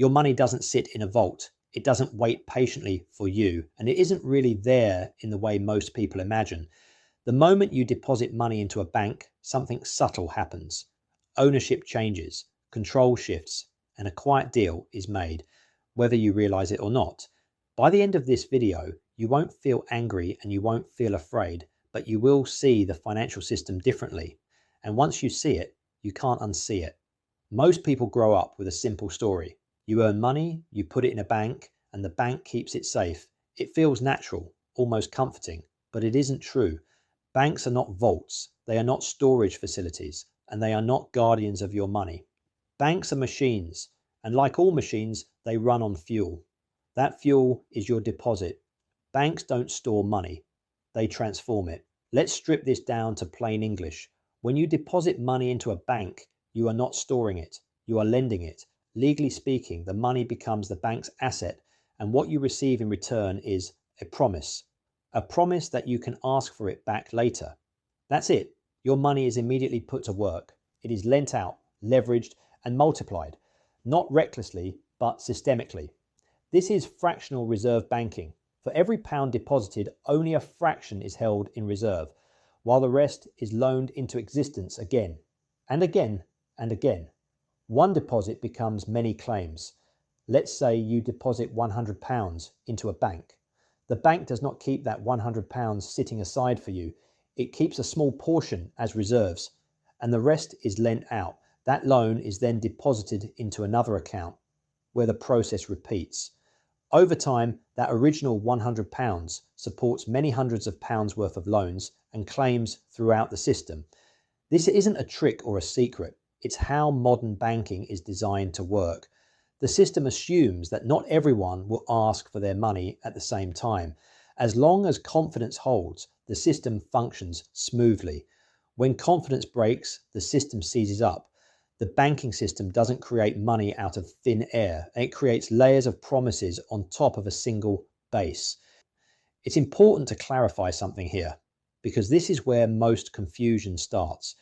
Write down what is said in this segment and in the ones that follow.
Your money doesn't sit in a vault. It doesn't wait patiently for you, and it isn't really there in the way most people imagine. The moment you deposit money into a bank, something subtle happens. Ownership changes, control shifts, and a quiet deal is made, whether you realize it or not. By the end of this video, you won't feel angry and you won't feel afraid, but you will see the financial system differently. And once you see it, you can't unsee it. Most people grow up with a simple story. You earn money, you put it in a bank, and the bank keeps it safe. It feels natural, almost comforting, but it isn't true. Banks are not vaults, they are not storage facilities, and they are not guardians of your money. Banks are machines, and like all machines, they run on fuel. That fuel is your deposit. Banks don't store money, they transform it. Let's strip this down to plain English. When you deposit money into a bank, you are not storing it, you are lending it. Legally speaking, the money becomes the bank's asset, and what you receive in return is a promise. A promise that you can ask for it back later. That's it. Your money is immediately put to work. It is lent out, leveraged, and multiplied, not recklessly, but systemically. This is fractional reserve banking. For every pound deposited, only a fraction is held in reserve, while the rest is loaned into existence again, and again, and again. One deposit becomes many claims. Let's say you deposit £100 into a bank. The bank does not keep that £100 sitting aside for you. It keeps a small portion as reserves, and the rest is lent out. That loan is then deposited into another account, where the process repeats. Over time, that original £100 supports many hundreds of pounds worth of loans and claims throughout the system. This isn't a trick or a secret. It's how modern banking is designed to work. The system assumes that not everyone will ask for their money at the same time. As long as confidence holds, the system functions smoothly. When confidence breaks, the system seizes up. The banking system doesn't create money out of thin air. It creates layers of promises on top of a single base. It's important to clarify something here, because this is where most confusion starts.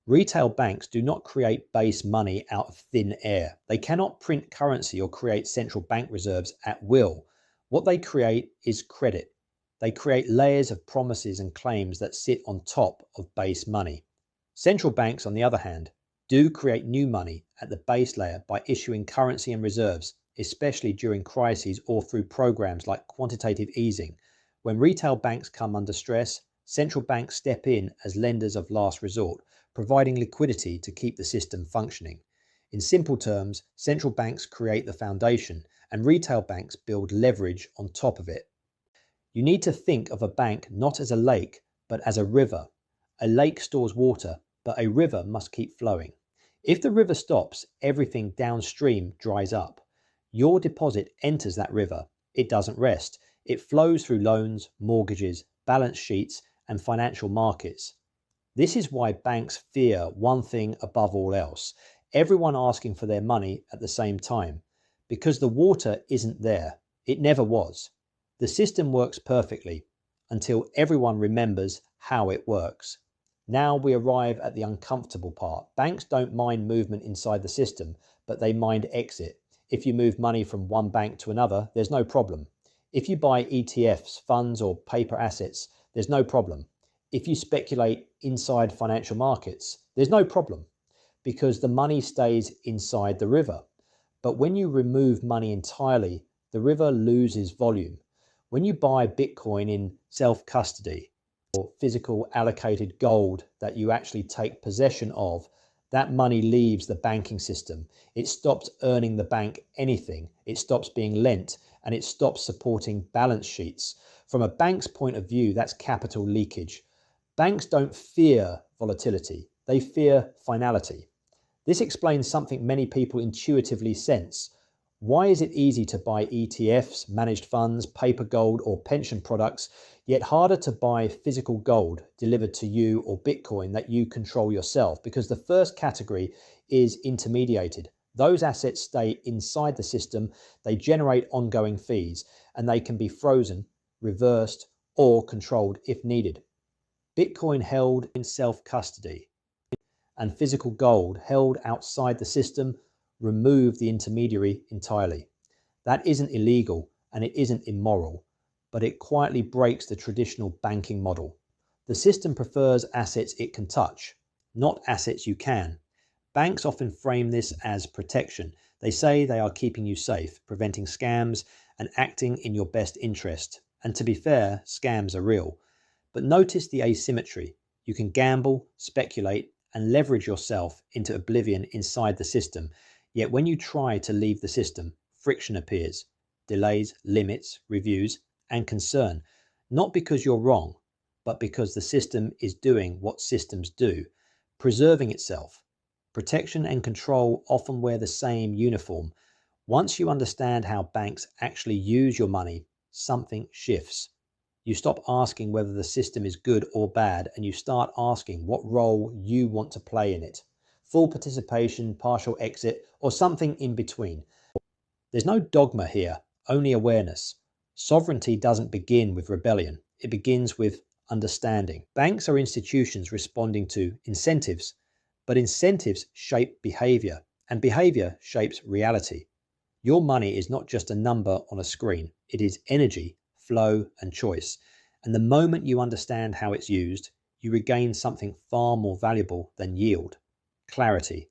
Retail banks do not create base money out of thin air. They cannot print currency or create central bank reserves at will. What they create is credit. They create layers of promises and claims that sit on top of base money. Central banks, on the other hand, do create new money at the base layer by issuing currency and reserves, especially during crises or through programs like quantitative easing. When retail banks come under stress, central banks step in as lenders of last resort, providing liquidity to keep the system functioning. In simple terms, central banks create the foundation and retail banks build leverage on top of it. You need to think of a bank not as a lake, but as a river. A lake stores water, but a river must keep flowing. If the river stops, everything downstream dries up. Your deposit enters that river. It doesn't rest. It flows through loans, mortgages, balance sheets, and financial markets. This is why banks fear one thing above all else: everyone asking for their money at the same time, because the water isn't there. It never was. The system works perfectly until everyone remembers how it works. Now we arrive at the uncomfortable part. Banks don't mind movement inside the system, but they mind exit. If you move money from one bank to another, there's no problem. If you buy ETFs, funds, or paper assets, there's no problem. If you speculate inside financial markets, there's no problem, because the money stays inside the river. But when you remove money entirely, the river loses volume. When you buy Bitcoin in self-custody or physical allocated gold that you actually take possession of, that money leaves the banking system. It stops earning the bank anything. It stops being lent, and it stops supporting balance sheets. From a bank's point of view, that's capital leakage. Banks don't fear volatility, they fear finality. This explains something many people intuitively sense. Why is it easy to buy ETFs, managed funds, paper gold, or pension products, yet harder to buy physical gold delivered to you or Bitcoin that you control yourself? Because the first category is intermediated. Those assets stay inside the system, they generate ongoing fees, and they can be frozen, reversed, or controlled if needed. Bitcoin held in self-custody and physical gold held outside the system remove the intermediary entirely. That isn't illegal and it isn't immoral, but it quietly breaks the traditional banking model. The system prefers assets it can touch, not assets you can. Banks often frame this as protection. They say they are keeping you safe, preventing scams, and acting in your best interest. And to be fair, scams are real. But notice the asymmetry. You can gamble, speculate, and leverage yourself into oblivion inside the system. Yet when you try to leave the system, friction appears. Delays, limits, reviews, and concern. Not because you're wrong, but because the system is doing what systems do, preserving itself. Protection and control often wear the same uniform. Once you understand how banks actually use your money, something shifts. You stop asking whether the system is good or bad, and you start asking what role you want to play in it. Full participation, partial exit, or something in between. There's no dogma here, only awareness. Sovereignty doesn't begin with rebellion. It begins with understanding. Banks are institutions responding to incentives, but incentives shape behavior, and behavior shapes reality. Your money is not just a number on a screen. It is energy, flow, and choice. And the moment you understand how it's used, you regain something far more valuable than yield: clarity.